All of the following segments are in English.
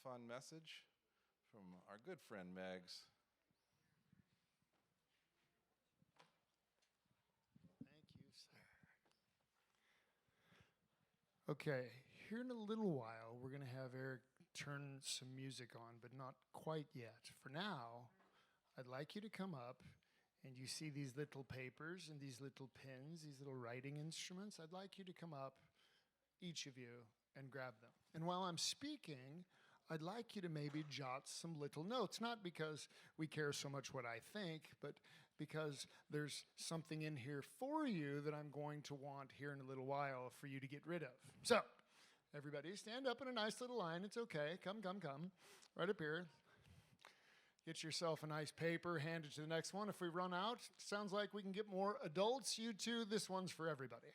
fun message from our good friend Megs. Thank you, sir. Okay, here in a little while, we're going to have Eric turn some music on, but not quite yet. For now, I'd like you to come up, and you see these little papers and these little pens, these little writing instruments. I'd like you to come up, each of you, and grab them. And while I'm speaking, I'd like you to maybe jot some little notes, not because we care so much what I think, but because there's something in here for you that I'm going to want here in a little while for you to get rid of. So, everybody stand up in a nice little line. It's okay. Come. Right up here. Get yourself a nice paper, hand it to the next one. If we run out, sounds like we can get more adults. You too, this one's for everybody.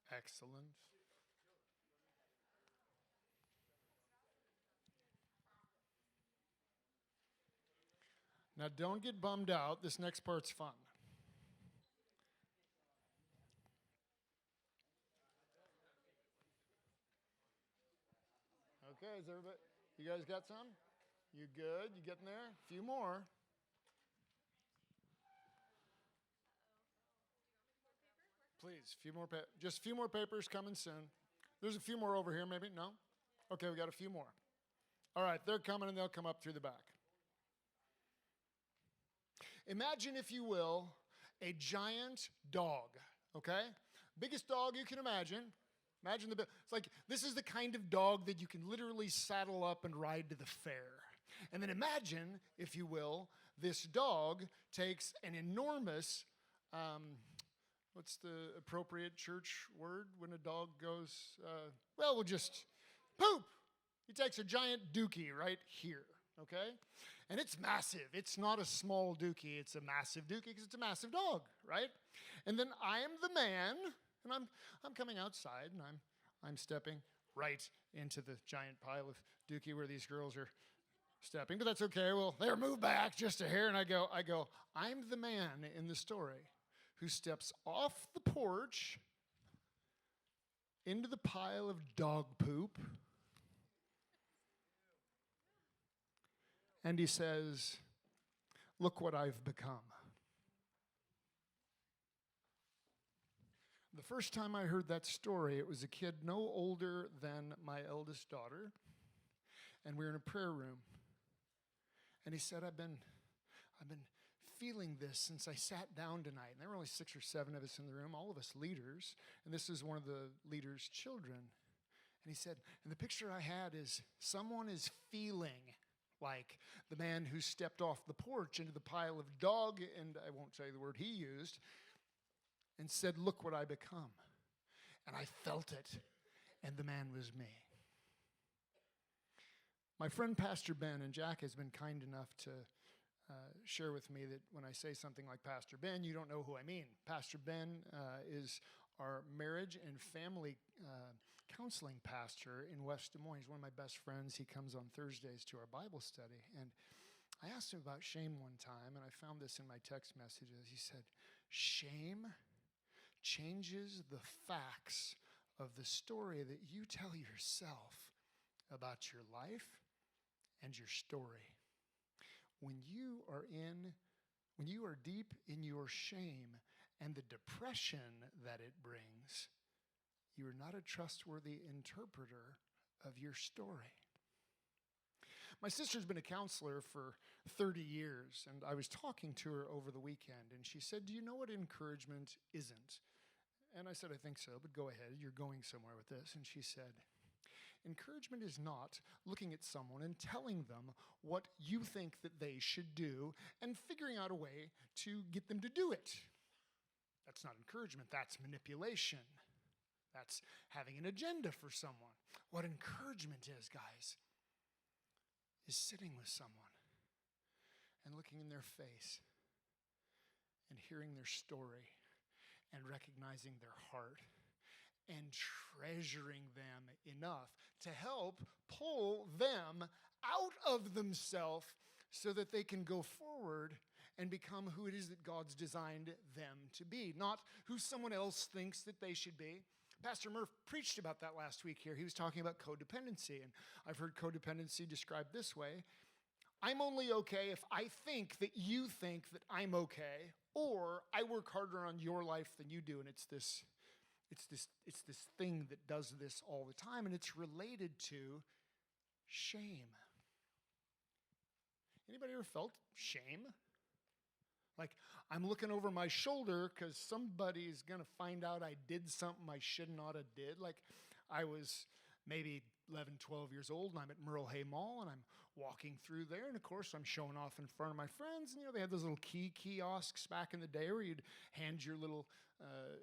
Excellent. Now don't get bummed out. This next part's fun. Okay, is everybody, you guys got some? You good? You getting there? A few more. Please, just a few more papers coming soon. There's a few more over here, maybe? No? Okay, we got a few more. All right, they're coming and they'll come up through the back. Imagine, if you will, a giant dog, okay? Biggest dog you can imagine. Imagine it's like, this is the kind of dog that you can literally saddle up and ride to the fair. And then imagine, if you will, this dog takes an enormous, what's the appropriate church word when a dog goes, we'll just poop. He takes a giant dookie right here, okay? And it's massive. It's not a small dookie. It's a massive dookie because it's a massive dog, right? And then I am the man, and I'm coming outside, and I'm stepping right into the giant pile of dookie where these girls are stepping. But that's okay. Well, they're moved back just a hair, and I go, I'm the man in the story who steps off the porch into the pile of dog poop, and he says, look what I've become. The first time I heard that story, it was a kid no older than my eldest daughter, and we were in a prayer room, and he said, I've been feeling this since I sat down tonight. And there were only 6 or 7 of us in the room, all of us leaders, and this is one of the leaders' children. And he said, and the picture I had is someone is feeling like the man who stepped off the porch into the pile of dog, and I won't say the word he used, and said, look what I become. And I felt it, and the man was me. My friend Pastor Ben, and Jack has been kind enough to share with me that when I say something like Pastor Ben, you don't know who I mean. Pastor Ben is our marriage and family counseling pastor in West Des Moines. He's one of my best friends. He comes on Thursdays to our Bible study. And I asked him about shame one time, and I found this in my text messages. He said, shame changes the facts of the story that you tell yourself about your life and your story. When you are deep in your shame and the depression that it brings, you are not a trustworthy interpreter of your story. My sister's been a counselor for 30 years, and I was talking to her over the weekend, and she said, do you know what encouragement isn't? And I said, I think so, but go ahead, you're going somewhere with this. And she said, encouragement is not looking at someone and telling them what you think that they should do and figuring out a way to get them to do it. That's not encouragement, that's manipulation. That's having an agenda for someone. What encouragement is, guys, is sitting with someone and looking in their face and hearing their story and recognizing their heart and treasuring them enough to help pull them out of themselves so that they can go forward and become who it is that God's designed them to be, not who someone else thinks that they should be. Pastor Murph preached about that last week here. He was talking about codependency, and I've heard codependency described this way. I'm only okay if I think that you think that I'm okay, or I work harder on your life than you do, and it's this thing that does this all the time, and it's related to shame. Anybody ever felt shame? Like, I'm looking over my shoulder because somebody's going to find out I did something I should not have did. Like, I was maybe 11, 12 years old, and I'm at Merle Hay Mall, and I'm walking through there, and of course, I'm showing off in front of my friends, and they had those little kiosks back in the day where you'd hand your little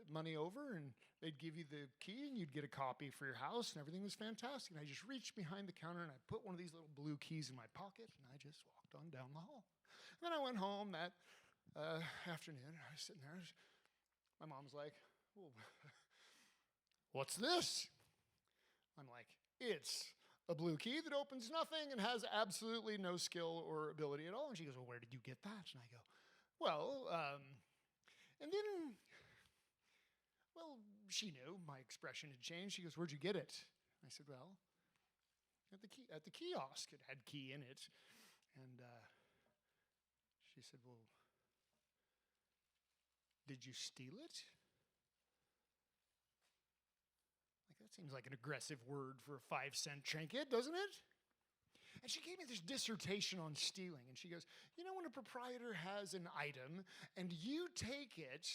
money over, and they'd give you the key, and you'd get a copy for your house, and everything was fantastic. And I just reached behind the counter, and I put one of these little blue keys in my pocket, and I just walked on down the hall. And then I went home that afternoon. I was sitting there. My mom's like, "Oh, what's this?" I'm like, "It's a blue key that opens nothing and has absolutely no skill or ability at all." And she goes, "Well, where did you get that?" And I go, "Well, and then, well, she knew my expression had changed. She goes, "Where'd you get it?" I said, "Well, at the kiosk. It had key in it." And she said, "Well, did you steal it?" Like, that seems like an aggressive word for a 5-cent trinket, doesn't it? And she gave me this dissertation on stealing. And she goes, when a proprietor has an item and you take it,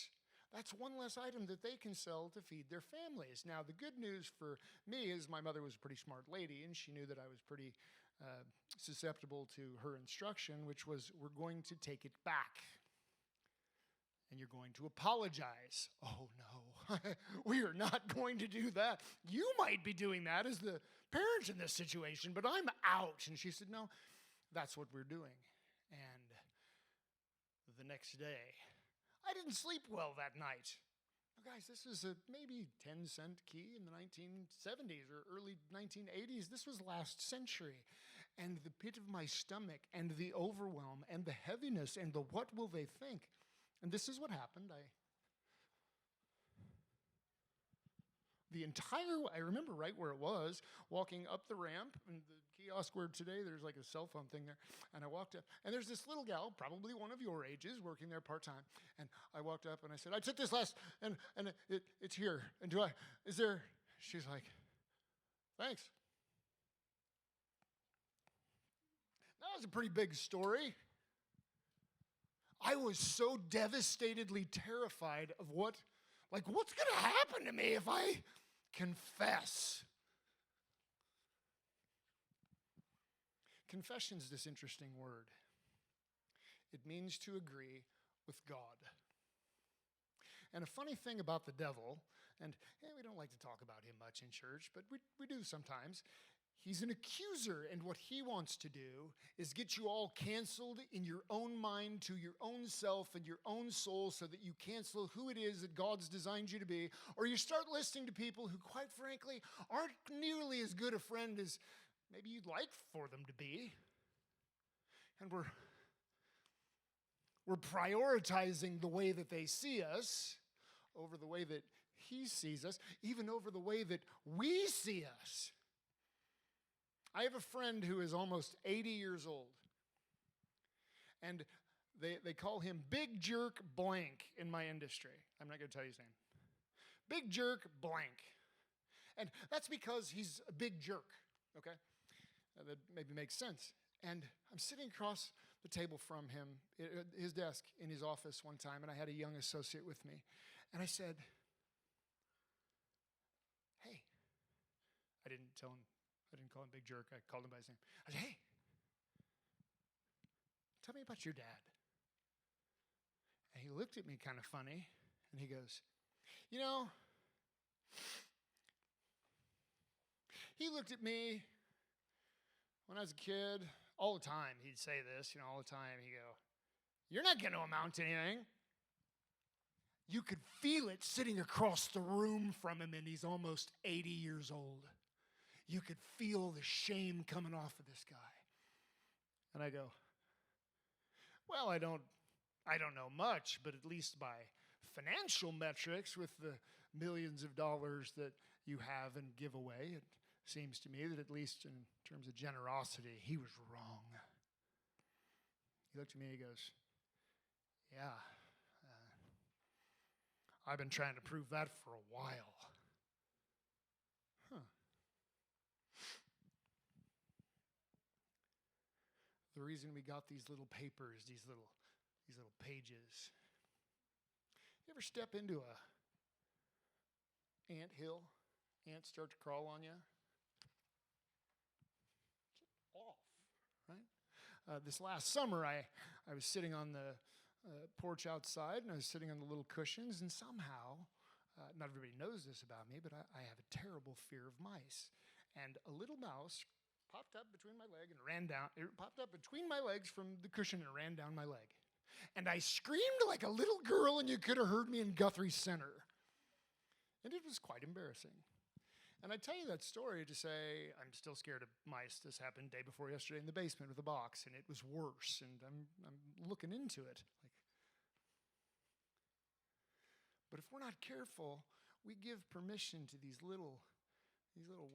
that's one less item that they can sell to feed their families. Now, the good news for me is my mother was a pretty smart lady, and she knew that I was pretty susceptible to her instruction, which was, we're going to take it back. And you're going to apologize. Oh, no, we are not going to do that. You might be doing that as the parent in this situation, but I'm out. And she said, "No, that's what we're doing." And the next day, I didn't sleep well that night. Now, guys, this is a maybe 10-cent key in the 1970s or early 1980s. This was last century. And the pit of my stomach and the overwhelm and the heaviness and the what will they think. And this is what happened. I remember right where it was, walking up the ramp, and the kiosk where today there's like a cell phone thing there. And I walked up, and there's this little gal, probably one of your ages, working there part-time. And I walked up, and I said, "I took this last, and it's here. And is there?" She's like, "Thanks." That was a pretty big story. I was so devastatedly terrified of what's going to happen to me if I confess. Confession's this interesting word. It means to agree with God. And a funny thing about the devil, and we don't like to talk about him much in church, but we do sometimes. He's an accuser, and what he wants to do is get you all canceled in your own mind to your own self and your own soul so that you cancel who it is that God's designed you to be, or you start listening to people who, quite frankly, aren't nearly as good a friend as maybe you'd like for them to be. And we're prioritizing the way that they see us over the way that he sees us, even over the way that we see us. I have a friend who is almost 80 years old, and they call him Big Jerk Blank in my industry. I'm not going to tell you his name. Big Jerk Blank. And that's because he's a big jerk, okay? That maybe makes sense. And I'm sitting across the table from him, his desk in his office one time, and I had a young associate with me. And I said, "Hey," I didn't call him Big Jerk. I called him by his name. I said, "Hey, tell me about your dad." And he looked at me kind of funny, and he goes, he looked at me when I was a kid all the time. He'd say this, all the time. He'd go, "You're not going to amount to anything." You could feel it sitting across the room from him, and he's almost 80 years old. You could feel the shame coming off of this guy. And I go, Well, I don't know much, but at least by financial metrics, with the millions of dollars that you have and give away, it seems to me that at least in terms of generosity, he was wrong. He looked at me and he goes, yeah, I've been trying to prove that for a while. Huh. The reason we got these little papers, these little pages. You ever step into a ant hill? Ants start to crawl on you? Get off, right? This last summer, I was sitting on the porch outside, and I was sitting on the little cushions, and somehow, not everybody knows this about me, but I have a terrible fear of mice. And a little mouse popped up between my leg and ran down. It popped up between my legs from the cushion and ran down my leg. And I screamed like a little girl, and you could have heard me in Guthrie Center. And it was quite embarrassing. And I tell you that story to say I'm still scared of mice. This happened day before yesterday in the basement with a box, and it was worse, and I'm looking into it. But if we're not careful, we give permission to these little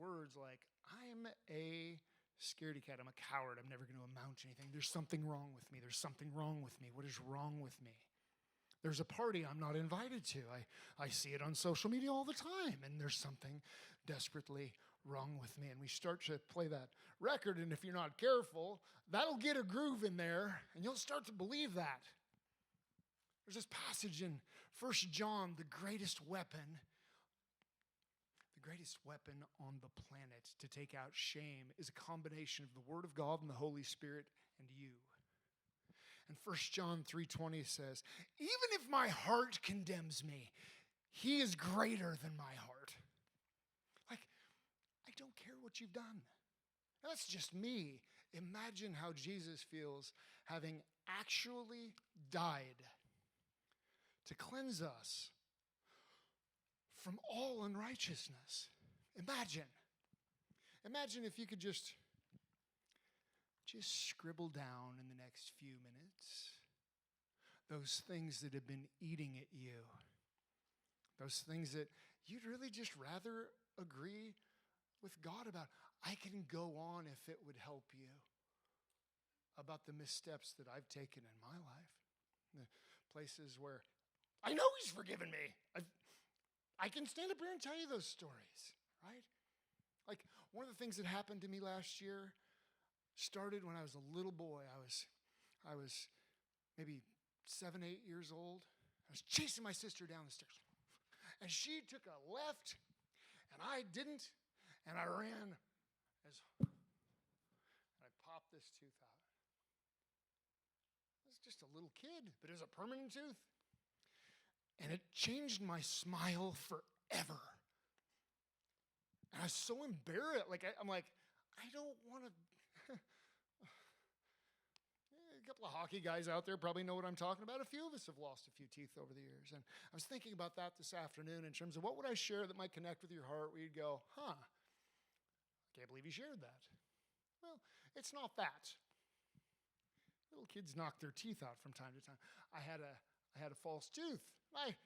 words like, I'm a scaredy cat, I'm a coward, I'm never going to amount to anything. There's something wrong with me. There's something wrong with me. What is wrong with me? There's a party I'm not invited to. I see it on social media all the time, and there's something desperately wrong with me. And we start to play that record, and if you're not careful, that'll get a groove in there, and you'll start to believe that. There's this passage in 1 John, the greatest weapon on the planet to take out shame is a combination of the Word of God and the Holy Spirit and you. And 1 John 3:20 says, even if my heart condemns me, he is greater than my heart. Like, I don't care what you've done. That's just me. Imagine how Jesus feels having actually died to cleanse us from all unrighteousness. Imagine if you could just scribble down in the next few minutes those things that have been eating at you, those things that you'd really just rather agree with God about. I can go on if it would help you about the missteps that I've taken in my life, the places where I know he's forgiven me. I can stand up here and tell you those stories, right? Like, one of the things that happened to me last year started when I was a little boy. I was maybe 7, 8 years old. I was chasing my sister down the stairs. And she took a left, and I didn't, and I ran and I popped this tooth out. I was just a little kid, but it was a permanent tooth. And it changed my smile forever. And I was so embarrassed. I'm like, I don't want to. A couple of hockey guys out there probably know what I'm talking about. A few of us have lost a few teeth over the years. And I was thinking about that this afternoon in terms of what would I share that might connect with your heart where you'd go, I can't believe you shared that. Well, it's not that. Little kids knock their teeth out from time to time. I had a false tooth. I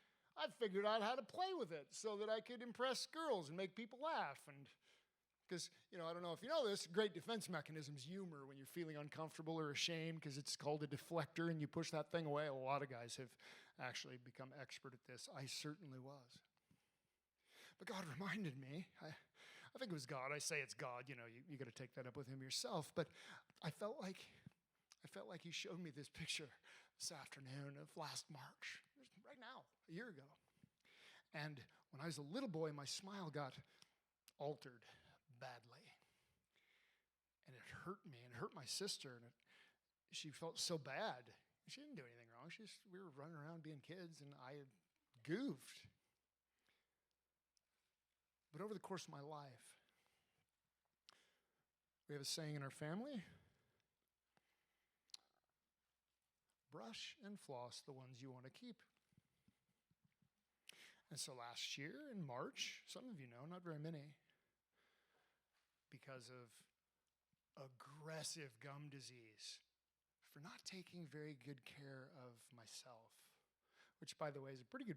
figured out how to play with it so that I could impress girls and make people laugh. And because, I don't know if you know this, great defense mechanism is humor when you're feeling uncomfortable or ashamed, because it's called a deflector, and you push that thing away. A lot of guys have actually become expert at this. I certainly was. But God reminded me, I think it was God. I say it's God. You got to take that up with him yourself. But I felt like he showed me this picture this afternoon of last March, right now, a year ago. And when I was a little boy, my smile got altered badly. And it hurt me, and it hurt my sister, and she felt so bad. She didn't do anything wrong. We were running around being kids, and I had goofed. But over the course of my life, we have a saying in our family: brush and floss the ones you want to keep. And so last year in March, some of you know, not very many, because of aggressive gum disease, for not not taking very good care of myself, which, by the way, is a pretty good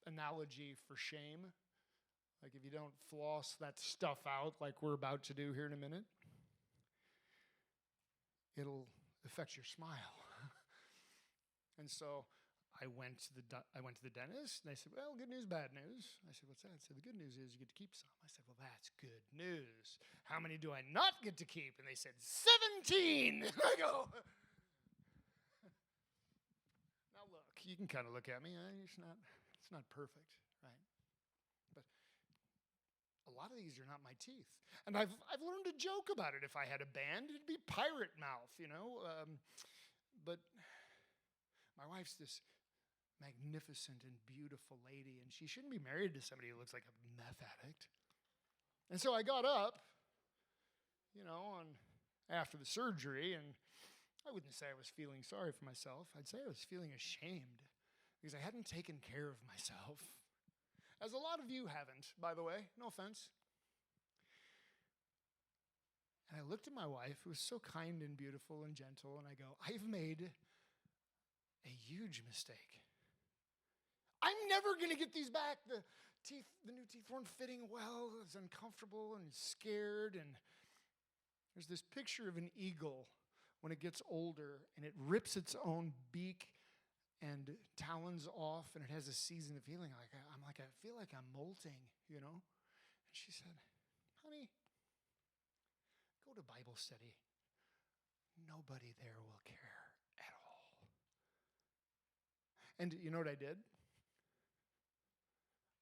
analogy for shame. Like if you don't floss that stuff out like we're about to do here in a minute, it'll affect your smile. And so I went to the dentist, and they said, well, good news, bad news. I said, what's that? I said, the good news is you get to keep some. I said, well, that's good news. How many do I not get to keep? And they said, 17. I go, now look, you can kind of look at me. It's not perfect, right? But a lot of these are not my teeth. And I've learned to joke about it. If I had a band, it'd be pirate mouth, you know. But my wife's this magnificent and beautiful lady, and she shouldn't be married to somebody who looks like a meth addict. And so I got up, after the surgery, and I wouldn't say I was feeling sorry for myself. I'd say I was feeling ashamed because I hadn't taken care of myself, as a lot of you haven't, by the way. No offense. And I looked at my wife, who was so kind and beautiful and gentle, and I go, I've made a huge mistake. I'm never going to get these back. The new teeth weren't fitting well. I was uncomfortable and scared. And there's this picture of an eagle when it gets older, and it rips its own beak and talons off, and it has a season of healing. I feel like I'm molting, And she said, honey, go to Bible study. Nobody there will care. And you know what I did?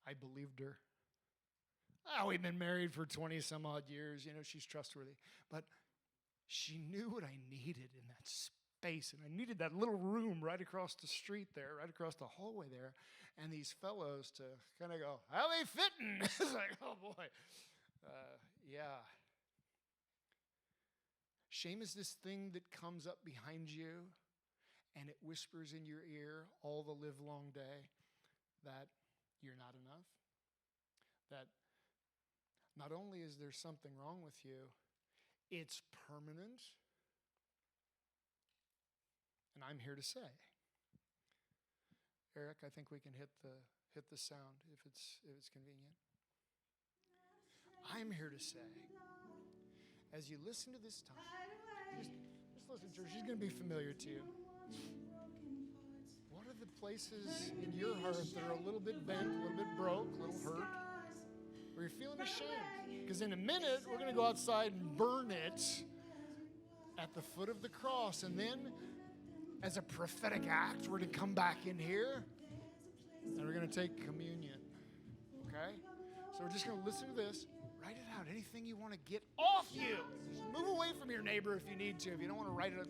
I believed her. We've been married for 20 some odd years. She's trustworthy. But she knew what I needed in that space. And I needed that little room right across the street there, right across the hallway there. And these fellows to kind of go, how they fitting? It's like, oh boy. Yeah. Shame is this thing that comes up behind you, and it whispers in your ear all the livelong day that you're not enough, that not only is there something wrong with you, it's permanent. And I'm here to say, Eric, I think we can hit the sound if it's convenient. I'm here to say, as you listen to this time, just listen, church, she's going to be familiar to you. What are the places in your heart that are a little bit bent, a little bit broke, a little hurt, where you're feeling ashamed? Because in a minute, we're going to go outside and burn it at the foot of the cross. And then, as a prophetic act, we're going to come back in here, and we're going to take communion. Okay? So we're just going to listen to this. Write it out. Anything you want to get off you. Just move away from your neighbor if you need to. If you don't want to write it out.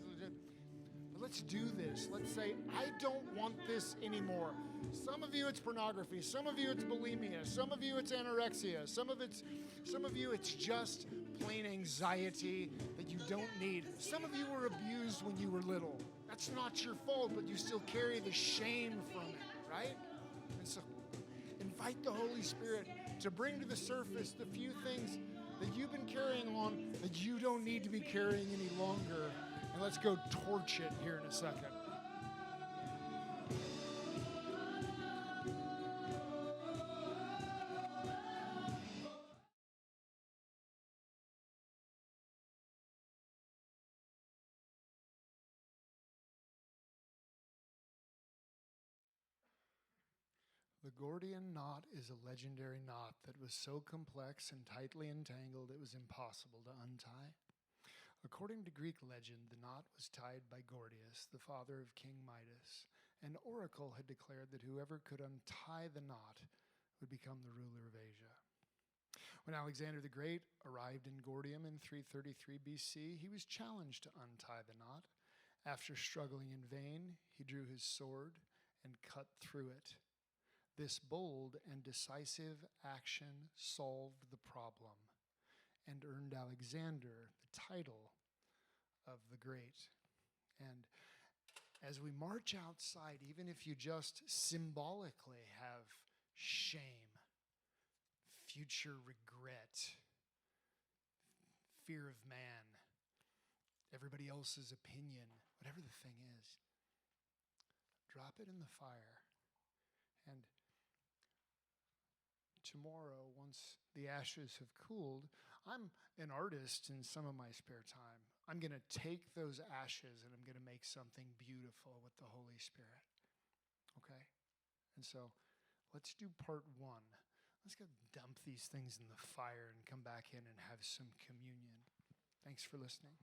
But let's do this. Let's say, I don't want this anymore. Some of you, it's pornography. Some of you, it's bulimia. Some of you, it's anorexia. Some of you, it's just plain anxiety that you don't need. Some of you were abused when you were little. That's not your fault, but you still carry the shame from it, right? And so invite the Holy Spirit to bring to the surface the few things that you've been carrying on that you don't need to be carrying any longer. And let's go torch it here in a second. The Gordian knot is a legendary knot that was so complex and tightly entangled it was impossible to untie. According to Greek legend, the knot was tied by Gordius, the father of King Midas. An oracle had declared that whoever could untie the knot would become the ruler of Asia. When Alexander the Great arrived in Gordium in 333 BC, he was challenged to untie the knot. After struggling in vain, he drew his sword and cut through it. This bold and decisive action solved the problem and earned Alexander the title of the Great. And as we march outside, even if you just symbolically have shame, future regret, fear of man, everybody else's opinion, whatever the thing is, drop it in the fire. And tomorrow, once the ashes have cooled, I'm an artist in some of my spare time. I'm going to take those ashes and I'm going to make something beautiful with the Holy Spirit. Okay? And so let's do part 1. Let's go dump these things in the fire and come back in and have some communion. Thanks for listening.